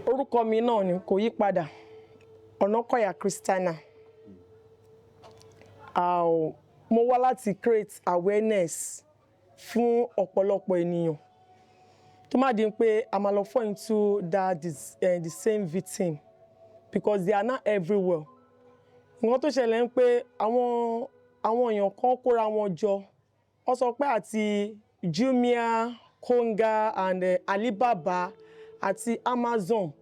Orúkọ mi náà ni kò yí padà. Ọ̀nàkọ̀yà Christiana. Mo wá láti create awareness fún ọ̀pọ̀lọpọ̀ ènìyàn. Tó má di pé a máa lọ fall into the same victim because they are not everywhere. Nǹkan tó ṣẹlẹ̀ ń pé àwọn èèyàn kan kóra wọn jọ. Wọ́n sọ pé àti Jumia, Konga and Alibaba àti Amazon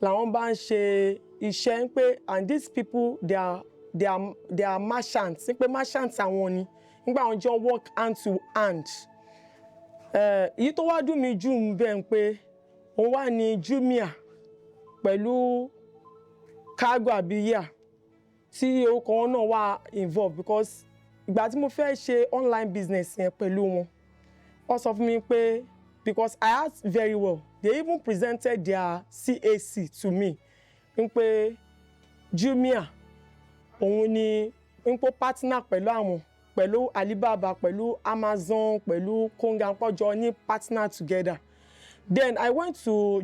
làwọn bá ń ṣe iṣẹ́ ń pé and these people they are merchants. Ń pé merchants àwọn ni. Nígbà wọn jọ work hand to hand. Èyí tó wá dùn mí jù ń bẹ̀ ń pé òun wà ní Jumia pẹ̀lú cargo àbíyà tí orúkọ wọn náà wà involved because ìgbà tí mo fẹ́ ṣe online business yẹn pẹ̀lú wọn wọ́n sọ fún mi pé because I asked very well they even presented their CAC to me ń pé Jumia òun ni ń pé partner pẹ̀lú àwọn pẹ̀lú Alibaba pẹ̀lú Amazon pẹ̀lú Konga pọ̀jọ ní partner together. Then I went to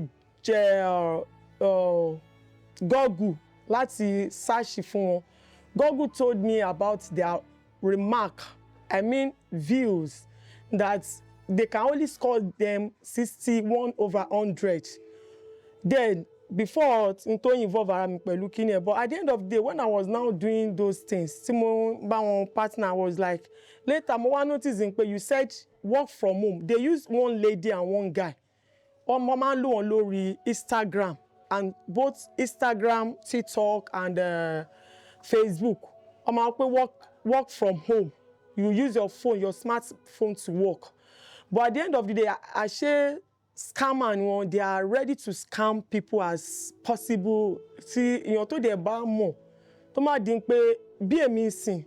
Google láti search fún wọn. Google told me about their remark, I mean views, that they can only score them 61/100. Then before to involve ara mi pẹ̀lú kíni, but at the end of the day when I was now doing those things tí mo bá wọn partner, I was like later mo wá noticing pé you said work from home. They use one lady and one guy. Wọ́n máa ń lò wọ́n lórí Instagram and both Instagram, TikTok and Facebook. Wọ́n máa ń pé work from home. You use your phone, your smartphone to work. But at the end of the day, I share scammer and one, they are ready to scam people as possible. See, èèyàn tó dẹ̀ bá mọ̀ tó máa dín pé bí èmi sìn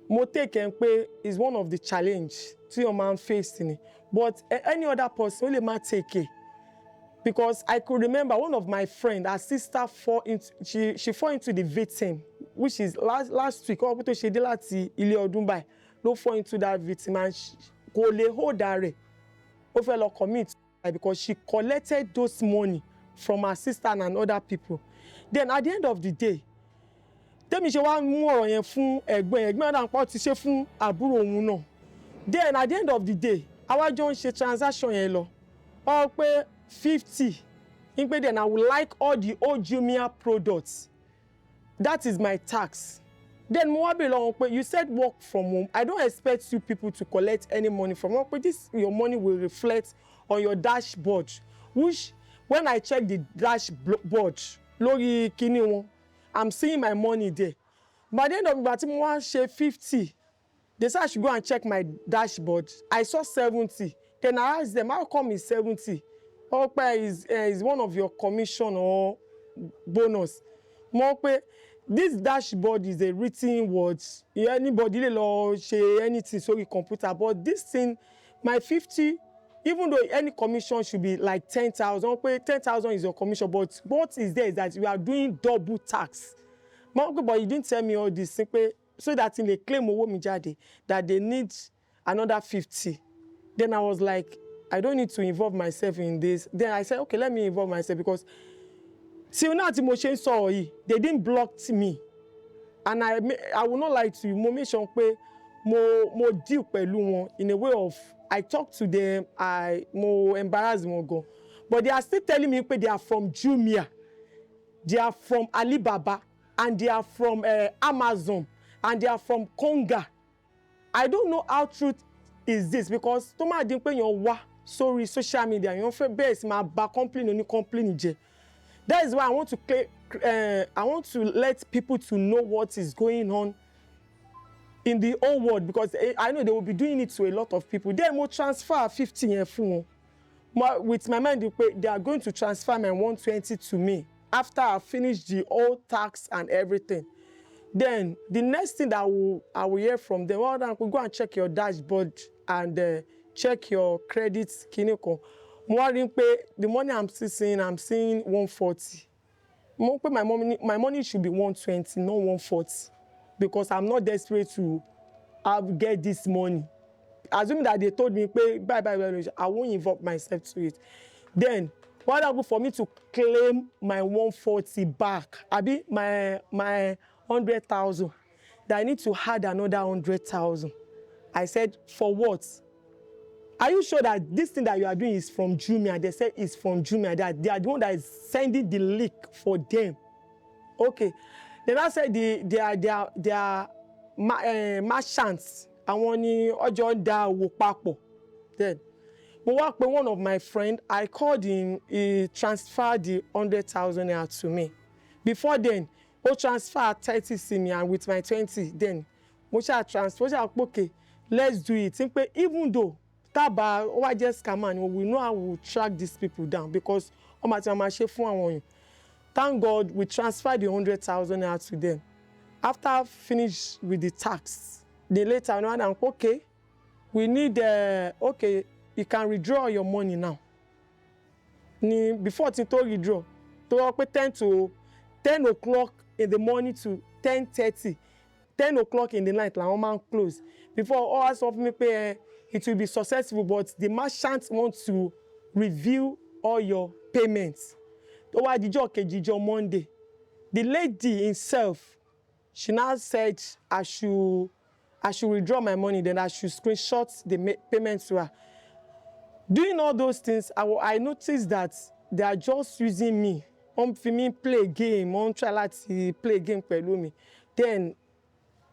mo take ẹ̀ pé is one of the challenge tí o máa ń face ni. But any other person ó lè má take it. Because I could remember one of my friends, her sister she fall into the victim, which is last week. Ọ̀pọ̀ tó ṣe dé láti ilé ọdún báyìí ló fall into that victim and kò lè hold her rẹ̀. Ó fẹ́ lọ commit because she collected those money from her sister and other people. Then at the end of the day, tẹ́mi ṣe wá mú ọ̀rọ̀ yẹn fún ẹ̀gbọ́n náà pọ̀ ti ṣe fún àbúrò òun náà. Then at the end of the day, àwa jọ ń ṣe transaction yẹn lọ. Ó pé 50. In pé then I would like all the old Jumia products. That is my tax. Then mo wá bèèrè lọ́wọ́ pé you said work from home. I don't expect you people to collect any money from home. But this your money will reflect on your dashboard, which when I check the dashboard lórí kíní wọn, I'm seeing my money there. But then ìgbà tí mo wá ṣe 50, they said I should go and check my dashboard. I saw 70. Then I asked them, how come it's 70? Oh, is one of your commission or bonus? Mo pé this dashboard is a written word. Anybody lè lọ ṣe anything sórí computer, but this thing, my 50, even though any commission should be like 10,000, 10,000 is your commission, but what is there is that you are doing double tax. But you didn't tell me all this, so that in the claim owó mi jáde, that they need another 50. Then I was like, I don't need to involve myself in this. Then I said, okay, let me involve myself because till now tí mo ṣe ń sọ̀rọ̀ yìí, they didn't block me. And I will not lie to you, mo make sure pé mo deal pẹ̀lú wọn in a way of I talk to them, mo embarrass wọn gan. But they are still telling me pé they are from Jumia, they are from Alibaba, and they are from Amazon, and they are from Konga. I don't know how truth is this because tó máa dín pé èèyàn wá sórí social media, èèyàn fẹ́ bẹ́ẹ̀ sì máa bà complain oní complain jẹ́. That is why I want to let people to know what is going on in the whole world because I know they will be doing it to a lot of people. Then we'll transfer 50 yẹn fún wọn. With my mind, they are going to transfer my 120 to me after I finish the whole tax and everything. Then the next thing that I will hear from them, well, then we'll go and check your dashboard and check your credits. The money I'm still seeing, I'm seeing 140. My money should be 120, not 140, because I'm not desperate to get this money. Assuming that they told me, bye, I won't involve myself to it. Then What happened for me to claim my 140 back? Abi my 100,000. That I need to add another 100,000. I said, for what? Are you sure that this thing that you are doing is from Jumia? They said it's from Jumia. That they are the one that is sending the link for them. Okay. Then I said they are merchants. I want to da wo papọ̀. Then, but one of my friend, I called him. He transferred the 100,000 naira to me. Before then, he transferred 30 to me, and with my 20, then we shall transfer. Okay, let's do it. Even though Taba or just come on, we know how we track these people down because thank God we transferred the 100,000 naira to them. After finish with the tax, they later know, okay, we need okay, you can withdraw your money now. Before to withdraw, to 10 o'clock in the morning to 10:30, 10 o'clock in the night, like man close. Before all us of me pay, it will be successful, but the merchant wants to review all your payments. Over the job Monday, the lady himself, she now said I should withdraw my money, then I should screenshot the payments to her. Doing all those things, I noticed that they are just using me. For me play game, try to play game pẹ̀lú mi. Then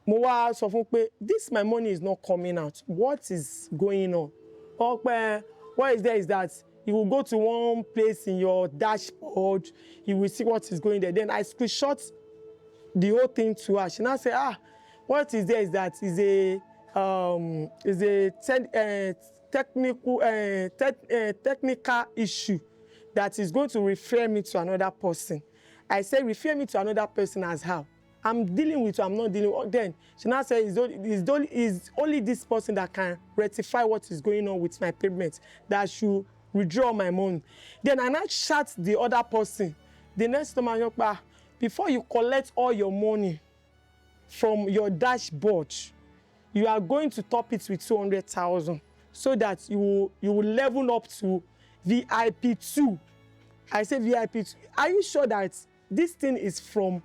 mo wá sọ fún pé this my money is not coming out. What is going on? What is there is that you will go to one place in your dashboard, you will see what is going there. Then I screenshot the whole thing to her. She now say, what is there is that is a technical issue that is going to refer me to another person. I said, refer me to another person as how? I'm dealing with you, I'm not dealing with. Then she now says, it's only this person that can rectify what is going on with my payment, that should withdraw my money. Then I now chat the other person. The next time before you collect all your money from your dashboard, you are going to top it with 200,000 so that you will level up to VIP 2. I say VIP 2. Are you sure that this thing is from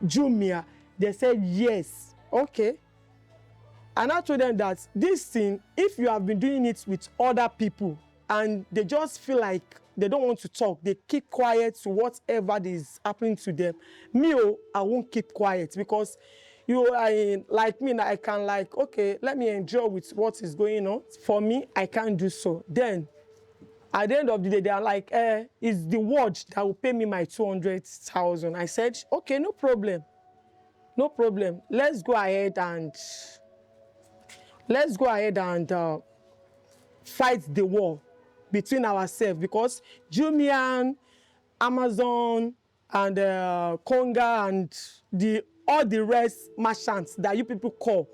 Jumia? They said yes. Okay. And I told them that this thing, if you have been doing it with other people and they just feel like they don't want to talk, they keep quiet to whatever is happening to them. Me, I won't keep quiet because like me, I can okay, let me enjoy with what is going on. For me, I can't do so. Then at the end of the day, they are like, it's the watch that will pay me my 200,000. I said, okay, no problem. No problem. Let's go ahead and fight the war between ourselves, because Jumia, Amazon, and Konga, and all the rest merchants that you people call,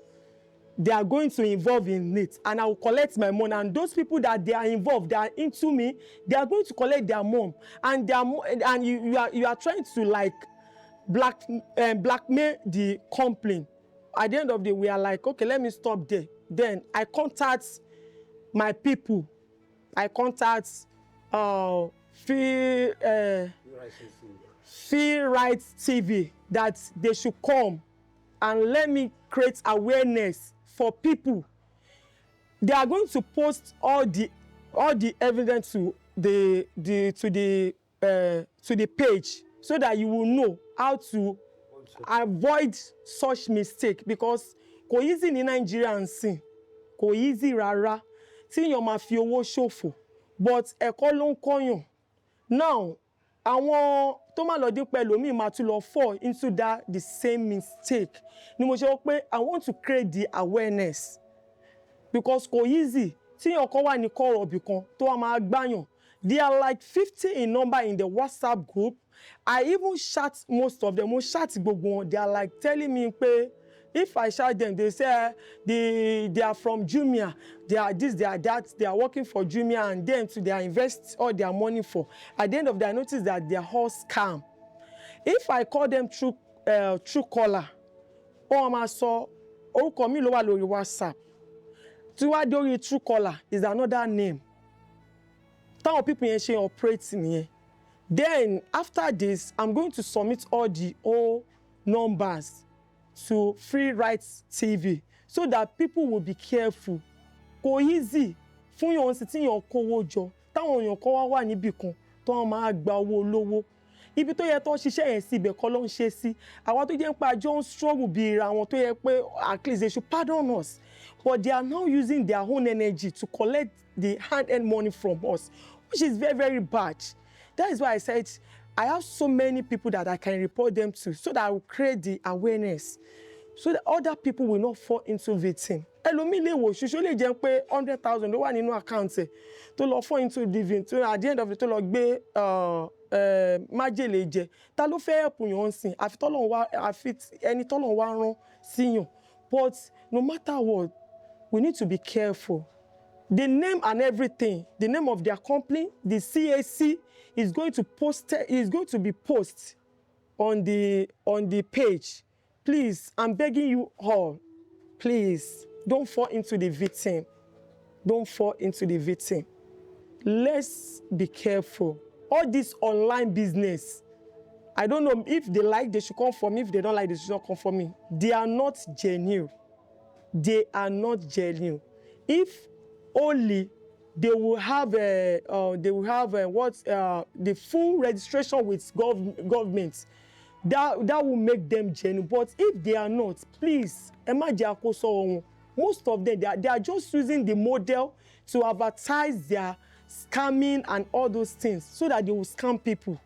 they are going to involve in it, and I will collect my money. And those people that they are involved, they are into me, they are going to collect their mom, and you are trying to blackmail the complaint. At the end of the day, we are like, okay, let me stop there. Then I contact my people. I contact Free Rights TV that they should come and let me create awareness for people. They are going to post all the evidence to the page so that you will know how to avoid such mistake, because kò easy ní Nigeria ń sìn, kò easy rárá tí èèyàn máa fi owó ṣòfò, but ẹ̀kọ́ ló ń kọ́yàn. Now àwọn tó máa lọ dín pẹ̀lú mi máa tún lọ fall into the same mistake. Ni mo ṣe wò pé I want to create the awareness, because kò easy tí èèyàn kan wà ní kọ̀rọ̀ ibì kan tó wá máa gbáyàn. They are like 50 in number in the WhatsApp group. I even chat most of them. Mo chat gbogbo wọn. They are like telling me pé if I shout them, they say they are from Jumia, they are this, they are that, they are working for Jumia, and then they are invest all their money for. At the end of the day, I notice that they are all scam. If I call them through caller, or ma sọ orúkọ mi ló wà lórí WhatsApp, tí wá dórí true caller is another name. Táwọn people yẹn ṣe operate nìyẹn. Then after this, I'm going to submit all the old numbers to Free Rights TV so that people will be careful. Kò easy fún yàn sí tí yàn kówó jọ táwọn èèyàn kan wá níbì kan tó máa gba owó olówó. Ibi tó yẹ tó ṣiṣẹ́ yẹn sí ibẹ̀ kọ́ ló ń ṣe sí. Àwa tó jẹ́ pé àjọ ń struggle bí ra wọn tó yẹ pé at least they should pardon us. But they are now using their own energy to collect the hand-earned money from us, which is very, very bad. That is why I said I have so many people that I can report them to so that I will create the awareness so that other people will not fall into victim. Ẹlòmíì lè wò ṣoṣo lè jẹ́ pé 100,000 ló wà nínú account ẹ̀ tó lọ fall into the victim at the end of it tó lọ gbé májèlé jẹ. Ta ló fẹ́ help yàn sìn àfi ẹni tọ́lọ́run wá rán síyàn. But no matter what, we need to be careful. The name and everything, the name of their company, the CAC is going to be posted on the page. Please, I'm begging you all, please don't fall into the victim. Don't fall into the victim. Let's be careful. All this online business, I don't know if they like, they should come for me. If they don't like, they should not come for me. They are not genuine. They are not genuine. If only they will have the full registration with government, that will make them genuine. But if they are not, please, most of them they are just using the model to advertise their scamming and all those things so that they will scam people.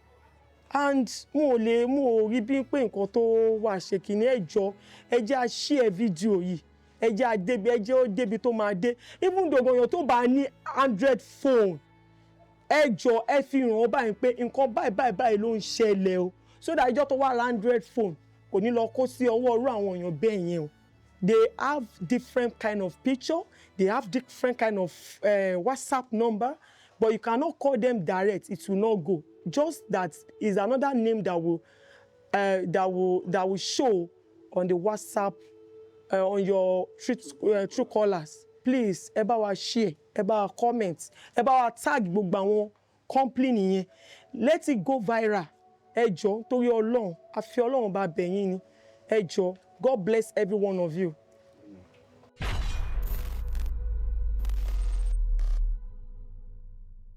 And mo rí bí pé nǹkan tó wà ṣe kìíní ẹjọ́ ẹ jẹ́ á share video yìí ẹ jẹ́ ó débi tó máa dé even though èèyàn tó bá ní 100 phone ẹjọ́ ẹ fi hàn báyìí pé nǹkan báyìí ló ń ṣẹlẹ̀ o so that ẹjọ́ tó wà 100 phone kò ní lọ kó sí ọwọ́ irú àwọn èèyàn bẹ́ẹ̀ yẹn o. They have different kind of picture, they have different kind of WhatsApp number, but you cannot call them direct, it will not go. Just that is another name that will show on the WhatsApp on your true callers. Please, ẹ bá wa share, ẹ bá wa comment, ẹ bá wa tag gbogbo àwọn company yẹn. Let it go viral. Ẹ jọ̀ọ́ torí Ọlọ́run, a fi Ọlọ́run bá bẹ̀ yín ni. Ẹ jọ̀ọ́, God bless every one of you.